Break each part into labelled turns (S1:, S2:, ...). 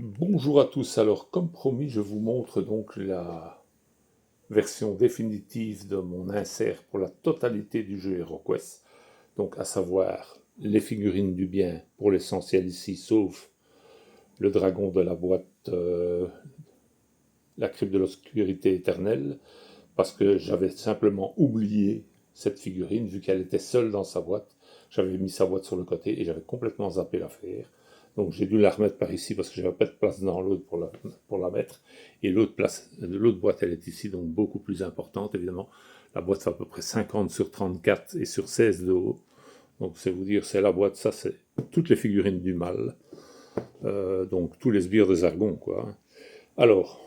S1: Bonjour à tous, alors comme promis je vous montre donc la version définitive de mon insert pour la totalité du jeu HeroQuest, donc à savoir les figurines du bien pour l'essentiel ici, sauf le dragon de la boîte, la crypte de l'obscurité éternelle, parce que j'avais simplement oublié cette figurine vu qu'elle était seule dans sa boîte. J'avais mis sa boîte sur le côté et j'avais complètement zappé l'affaire. Donc j'ai dû la remettre par ici parce que j'avais pas de place dans l'autre pour la mettre. Et l'autre boîte, elle est ici, donc beaucoup plus importante évidemment. La boîte fait à peu près 50 sur 34 et sur 16 de haut. Donc c'est vous dire, c'est la boîte, ça c'est toutes les figurines du mal. Donc tous les sbires des Argons, quoi. Alors,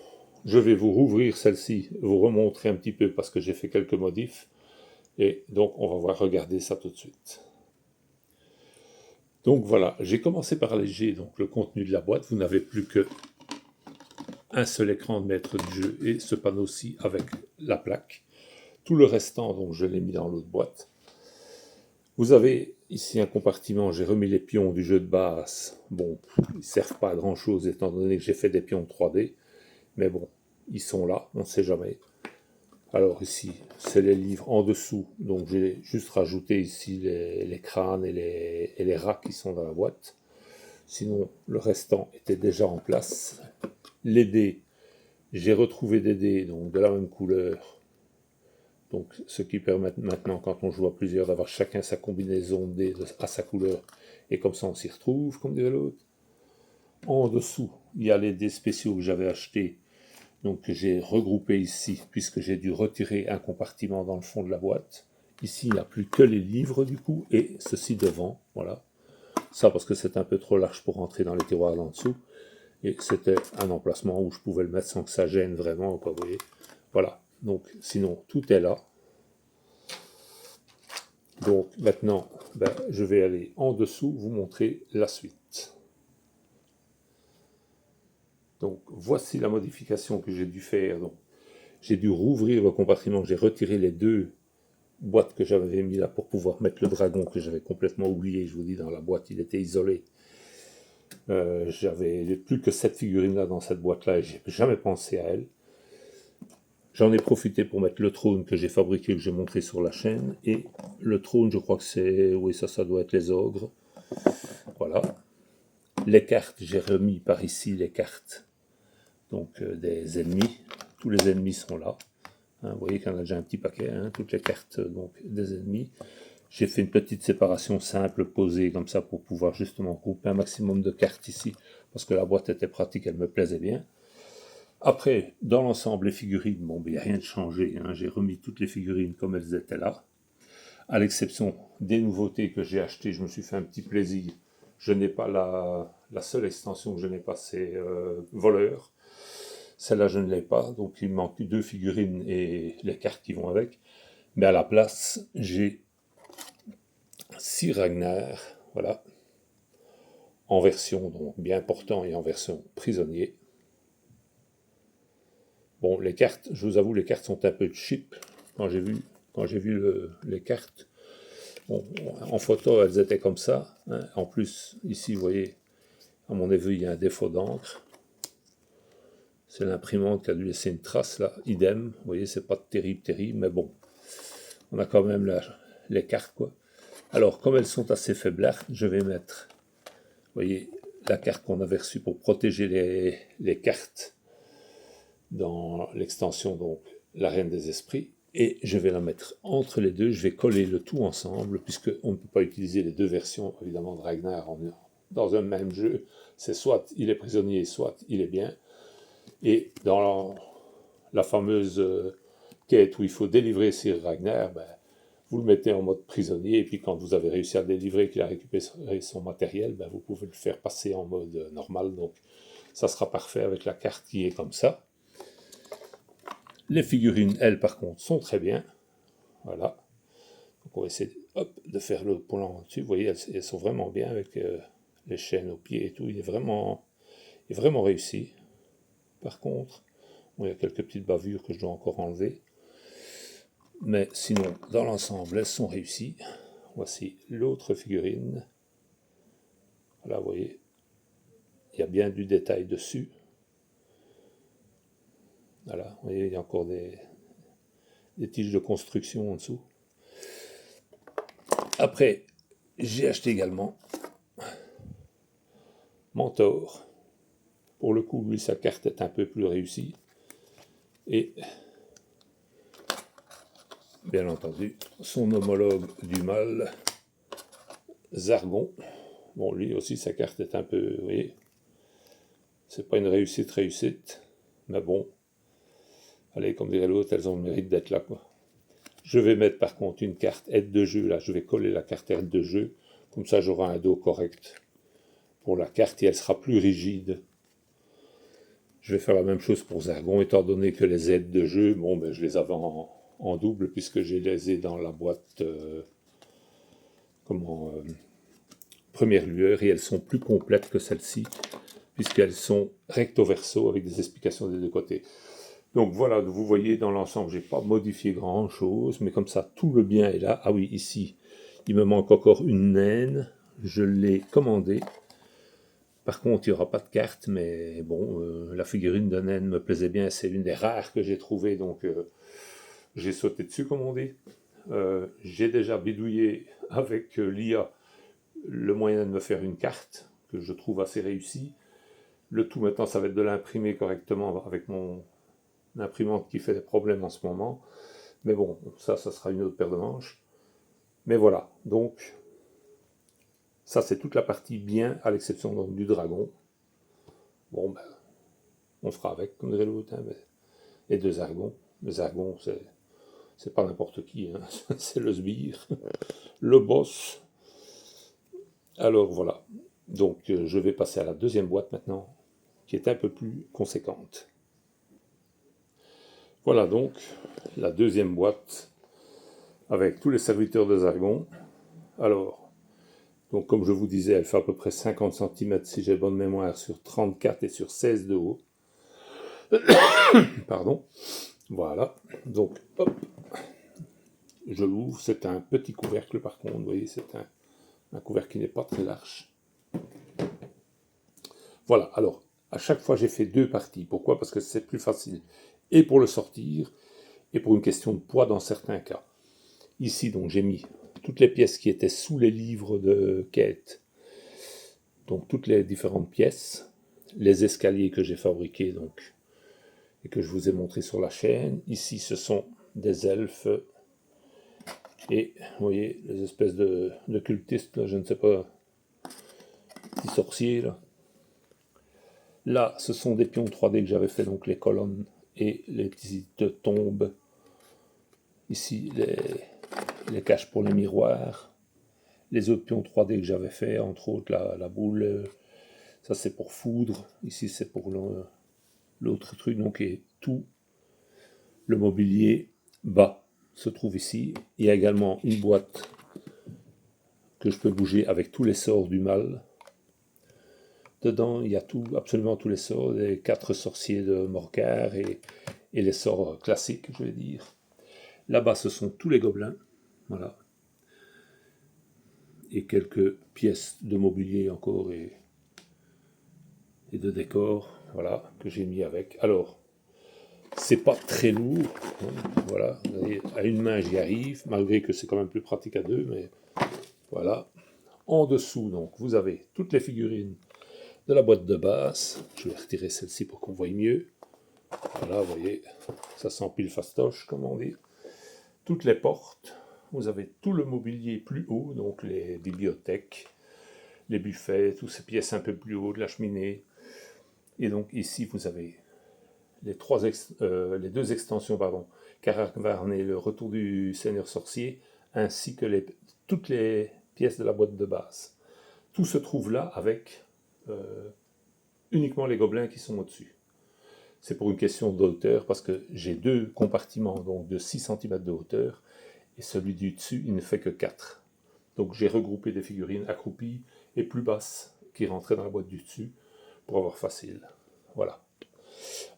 S1: je vais vous rouvrir celle-ci, vous remontrer un petit peu parce que j'ai fait quelques modifs. Et donc, on va voir regarder ça tout de suite. Donc voilà, j'ai commencé par alléger donc, le contenu de la boîte. Vous n'avez plus qu'un seul écran de maître du jeu et ce panneau-ci avec la plaque. Tout le restant, donc, je l'ai mis dans l'autre boîte. Vous avez ici un compartiment, j'ai remis les pions du jeu de base. Bon, ils ne servent pas à grand-chose étant donné que j'ai fait des pions 3D. Mais bon, ils sont là, on ne sait jamais. Alors ici, c'est les livres en dessous, donc j'ai juste rajouté ici les crânes et les rats qui sont dans la boîte. Sinon, le restant était déjà en place. Les dés, j'ai retrouvé des dés donc de la même couleur, donc ce qui permet maintenant, quand on joue à plusieurs, d'avoir chacun sa combinaison de dés à sa couleur, et comme ça on s'y retrouve, comme dirait l'autre. En dessous, il y a les dés spéciaux que j'avais achetés, donc j'ai regroupé ici, puisque j'ai dû retirer un compartiment dans le fond de la boîte. Ici, il n'y a plus que les livres du coup, et ceci devant, voilà. Ça parce que c'est un peu trop large pour rentrer dans les tiroirs en dessous. Et c'était un emplacement où je pouvais le mettre sans que ça gêne vraiment, quoi, vous voyez. Voilà, donc sinon, tout est là. Donc maintenant, je vais aller en dessous vous montrer la suite. Donc voici la modification que j'ai dû faire. Donc, j'ai dû rouvrir le compartiment, j'ai retiré les deux boîtes que j'avais mis là pour pouvoir mettre le dragon que j'avais complètement oublié. Je vous dis, dans la boîte, il était isolé. J'avais plus que cette figurine là dans cette boîte là et j'ai jamais pensé à elle. J'en ai profité pour mettre le trône que j'ai fabriqué, que j'ai montré sur la chaîne, et le trône, je crois que c'est, oui, ça doit être les ogres. Voilà. Les cartes, j'ai remis par ici les cartes donc des ennemis. Tous les ennemis sont là. Hein, vous voyez qu'il y en a déjà un petit paquet, hein, toutes les cartes donc des ennemis. J'ai fait une petite séparation simple, posée comme ça, pour pouvoir justement grouper un maximum de cartes ici, parce que la boîte était pratique, elle me plaisait bien. Après, dans l'ensemble, les figurines, bon, il n'y a rien de changé, hein, j'ai remis toutes les figurines comme elles étaient là, à l'exception des nouveautés que j'ai achetées, je me suis fait un petit plaisir. Je n'ai pas la seule extension que je n'ai pas, c'est Voleur. Celle-là, je ne l'ai pas, donc il me manque deux figurines et les cartes qui vont avec. Mais à la place, j'ai 6 Ragnar, voilà, en version donc bien portant et en version prisonnier. Bon, les cartes, je vous avoue, les cartes sont un peu cheap. Quand j'ai vu les cartes, bon, en photo, elles étaient comme ça. Hein. En plus, ici, vous voyez, à mon avis, il y a un défaut d'encre. C'est l'imprimante qui a dû laisser une trace là, idem. Vous voyez, c'est pas terrible, mais bon, on a quand même les cartes, quoi. Alors, comme elles sont assez faiblardes, je vais mettre, vous voyez, la carte qu'on avait reçue pour protéger les cartes dans l'extension, donc la Reine des Esprits, et je vais la mettre entre les deux, je vais coller le tout ensemble, puisqu'on ne peut pas utiliser les deux versions, évidemment, de Ragnar dans un même jeu, c'est soit il est prisonnier, soit il est bien, et dans la fameuse quête où il faut délivrer Sir Ragnar, vous le mettez en mode prisonnier, et puis quand vous avez réussi à le délivrer, qu'il a récupéré son matériel, vous pouvez le faire passer en mode normal, donc ça sera parfait avec la carte qui est comme ça. Les figurines, elles, par contre, sont très bien. Voilà. Donc on va essayer de faire le plan dessus. Vous voyez, elles sont vraiment bien avec les chaînes aux pieds et tout. Il est vraiment réussi. Par contre, bon, il y a quelques petites bavures que je dois encore enlever. Mais sinon, dans l'ensemble, elles sont réussies. Voici l'autre figurine. Voilà, vous voyez. il y a bien du détail dessus. Voilà, vous voyez, il y a encore des tiges de construction en dessous. Après, j'ai acheté également Mentor. Pour le coup, lui, sa carte est un peu plus réussie. Et, bien entendu, son homologue du mal, Zargon. Bon, lui aussi, sa carte est un peu, vous voyez, c'est pas une réussite, mais bon, allez, comme dirait l'autre, elles ont le mérite d'être là, quoi. Je vais mettre par contre une carte aide de jeu, là, je vais coller la carte aide de jeu, comme ça j'aurai un dos correct pour la carte et elle sera plus rigide. Je vais faire la même chose pour Zargon, étant donné que les aides de jeu, bon, ben, je les avais en double, puisque je les ai dans la boîte, première lueur, et elles sont plus complètes que celles-ci, puisqu'elles sont recto verso, avec des explications des deux côtés. Donc voilà, vous voyez, dans l'ensemble, j'ai pas modifié grand-chose, mais comme ça, tout le bien est là. Ah oui, ici, il me manque encore une naine, je l'ai commandée. Par contre, il n'y aura pas de carte, mais bon, la figurine de naine me plaisait bien, c'est une des rares que j'ai trouvées, donc j'ai sauté dessus, comme on dit. J'ai déjà bidouillé avec l'IA le moyen de me faire une carte, que je trouve assez réussie. Le tout maintenant, ça va être de l'imprimer correctement avec mon imprimante qui fait des problèmes en ce moment. Mais bon, ça sera une autre paire de manches. Mais voilà, donc, ça c'est toute la partie bien, à l'exception donc du dragon. Bon, ben, on fera avec, comme dirait l'autre, hein, et de Zargon. Le Zargon, c'est pas n'importe qui, hein. C'est le sbire, le boss. Alors voilà, donc je vais passer à la deuxième boîte maintenant, qui est un peu plus conséquente. Voilà donc la deuxième boîte avec tous les serviteurs de Zargon. Alors, donc comme je vous disais, elle fait à peu près 50 cm si j'ai bonne mémoire, sur 34 et sur 16 de haut. Pardon. Voilà. Donc, hop. Je l'ouvre. C'est un petit couvercle par contre. Vous voyez, c'est un couvercle qui n'est pas très large. Voilà. Alors, à chaque fois, j'ai fait deux parties. Pourquoi? Parce que c'est plus facile. Et pour le sortir, et pour une question de poids dans certains cas. Ici, donc, j'ai mis toutes les pièces qui étaient sous les livres de quête. Donc, toutes les différentes pièces. Les escaliers que j'ai fabriqués, donc, et que je vous ai montré sur la chaîne. Ici, ce sont des elfes. Et, vous voyez, les espèces de cultistes, là, je ne sais pas, petits sorciers, là. Là, ce sont des pions 3D que j'avais fait, donc les colonnes et les petites tombes. Ici, les caches pour les miroirs. Les autres pions 3D que j'avais fait, entre autres la boule, ça c'est pour foudre. Ici, c'est pour l'autre truc, donc, et tout le mobilier bas se trouve ici. Il y a également une boîte que je peux bouger avec tous les sorts du mal. Dedans, il y a absolument tous les sorts, les 4 sorciers de Morcar et les sorts classiques, je vais dire. Là-bas, ce sont tous les gobelins, voilà. Et quelques pièces de mobilier encore et de décor, voilà, que j'ai mis avec. Alors, c'est pas très lourd, hein, voilà. À une main, j'y arrive, malgré que c'est quand même plus pratique à deux, mais voilà. En dessous, donc, vous avez toutes les figurines de la boîte de base. Je vais retirer celle-ci pour qu'on voie mieux. Voilà, vous voyez, ça s'empile fastoche, comme on dit. Toutes les portes, vous avez tout le mobilier plus haut, donc les bibliothèques, les buffets, toutes ces pièces un peu plus haut de la cheminée. Et donc ici, vous avez les deux extensions, Karakvarn et le retour du Seigneur Sorcier, ainsi que toutes les pièces de la boîte de base. Tout se trouve là avec uniquement les gobelins qui sont au-dessus. C'est pour une question de hauteur, parce que j'ai deux compartiments donc de 6 cm de hauteur, et celui du dessus, il ne fait que 4. Donc j'ai regroupé des figurines accroupies et plus basses qui rentraient dans la boîte du dessus pour avoir facile. Voilà.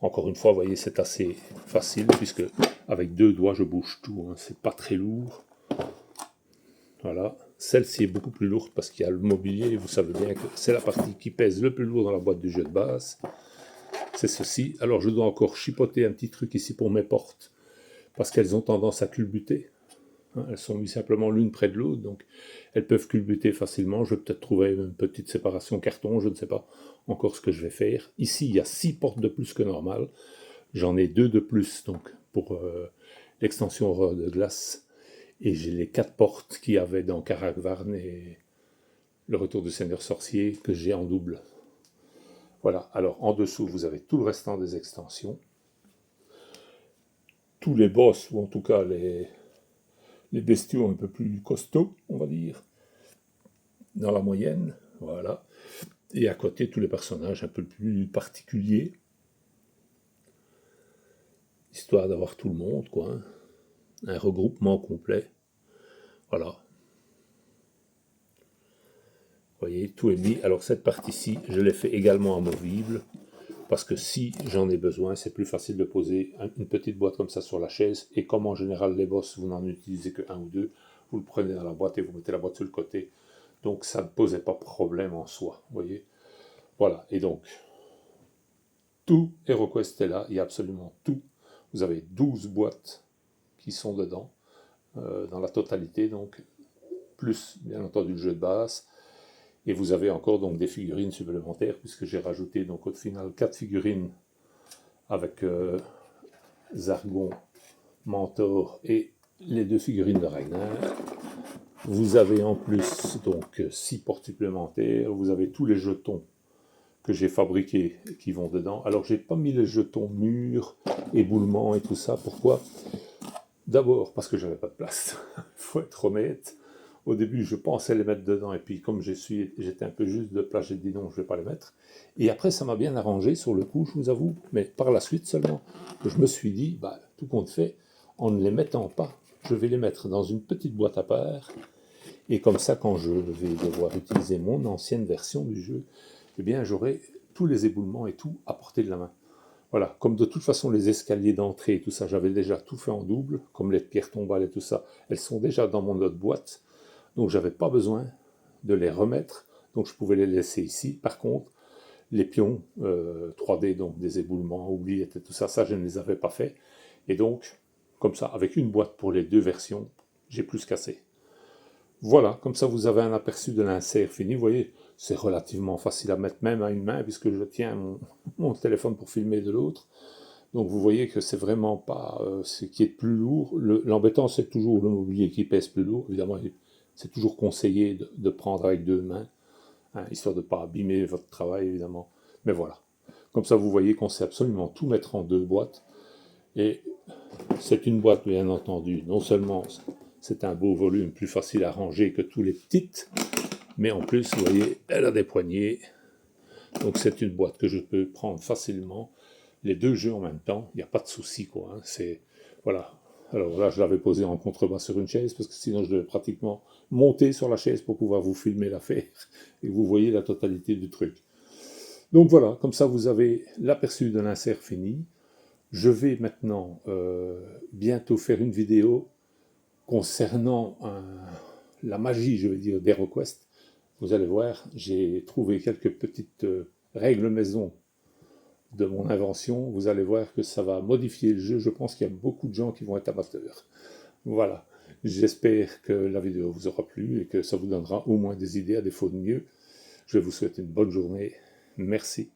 S1: Encore une fois, vous voyez, c'est assez facile, puisque avec 2 doigts, je bouge tout. Hein. C'est pas très lourd. Voilà. Celle-ci est beaucoup plus lourde parce qu'il y a le mobilier. Vous savez bien que c'est la partie qui pèse le plus lourd dans la boîte du jeu de base. C'est ceci. Alors je dois encore chipoter un petit truc ici pour mes portes parce qu'elles ont tendance à culbuter. Elles sont mises simplement l'une près de l'autre, donc elles peuvent culbuter facilement. Je vais peut-être trouver une petite séparation carton, je ne sais pas encore ce que je vais faire. Ici, il y a 6 portes de plus que normal. J'en ai 2 de plus donc pour l'extension horreur de glace. Et j'ai les 4 portes qu'il y avait dans Karakvarn et le retour du Seigneur Sorcier que j'ai en double. Voilà, alors en dessous, vous avez tout le restant des extensions. Tous les boss, ou en tout cas les bestiaux un peu plus costauds, on va dire, dans la moyenne, voilà. Et à côté, tous les personnages un peu plus particuliers, histoire d'avoir tout le monde, quoi. Hein. Un regroupement complet. Voilà. Vous voyez, tout est mis. Alors cette partie-ci, je l'ai fait également amovible, parce que si j'en ai besoin, c'est plus facile de poser une petite boîte comme ça sur la chaise, et comme en général les boss, vous n'en utilisez que un ou deux, vous le prenez dans la boîte et vous mettez la boîte sur le côté. Donc ça ne posait pas problème en soi, vous voyez. Voilà, et donc, tout HeroQuest est là, il y a absolument tout. Vous avez 12 boîtes qui sont dedans, dans la totalité, donc, plus bien entendu le jeu de base. Et vous avez encore donc des figurines supplémentaires, puisque j'ai rajouté donc au final 4 figurines avec Zargon, Mentor et les 2 figurines de Ragnar. Vous avez en plus donc 6 portes supplémentaires, vous avez tous les jetons que j'ai fabriqués qui vont dedans. Alors j'ai pas mis les jetons murs, éboulements et tout ça. Pourquoi? D'abord parce que j'avais pas de place, faut être honnête. Au début, je pensais les mettre dedans, et puis comme j'étais un peu juste de place, j'ai dit non, je ne vais pas les mettre. Et après, ça m'a bien arrangé sur le coup, je vous avoue, mais par la suite seulement, je me suis dit, bah, tout compte fait, en ne les mettant pas, je vais les mettre dans une petite boîte à part, et comme ça, quand je vais devoir utiliser mon ancienne version du jeu, eh bien, j'aurai tous les éboulements et tout à portée de la main. Voilà, comme de toute façon les escaliers d'entrée et tout ça, j'avais déjà tout fait en double, comme les pierres tombales et tout ça, elles sont déjà dans mon autre boîte. Donc j'avais pas besoin de les remettre, donc je pouvais les laisser ici. Par contre, les pions 3D, donc des éboulements, oubliettes et tout ça, ça je ne les avais pas fait. Et donc, comme ça, avec une boîte pour les 2 versions, j'ai plus qu'assez. Voilà, comme ça vous avez un aperçu de l'insert fini. Vous voyez, c'est relativement facile à mettre même à une main, puisque je tiens mon téléphone pour filmer de l'autre. Donc vous voyez que c'est vraiment pas ce qui est plus lourd. L'embêtant, c'est toujours le mobilier qui pèse plus lourd. Évidemment, c'est toujours conseillé de prendre avec 2 mains, hein, histoire de ne pas abîmer votre travail, évidemment. Mais voilà. Comme ça, vous voyez qu'on sait absolument tout mettre en 2 boîtes. Et c'est une boîte, bien entendu. Non seulement c'est un beau volume, plus facile à ranger que tous les petites, mais en plus, vous voyez, elle a des poignées. Donc c'est une boîte que je peux prendre facilement. Les 2 jeux en même temps, il n'y a pas de souci, quoi. Hein. C'est, voilà. Alors là, je l'avais posé en contrebas sur une chaise, parce que sinon je devais pratiquement monter sur la chaise pour pouvoir vous filmer l'affaire, et vous voyez la totalité du truc. Donc voilà, comme ça vous avez l'aperçu de l'insert fini. Je vais maintenant bientôt faire une vidéo concernant la magie, je vais dire, d'HeroQuest. Vous allez voir, j'ai trouvé quelques petites règles maison de mon invention. Vous allez voir que ça va modifier le jeu. Je pense qu'il y a beaucoup de gens qui vont être amateurs. Voilà. J'espère que la vidéo vous aura plu et que ça vous donnera au moins des idées, à défaut de mieux. Je vous souhaite une bonne journée. Merci.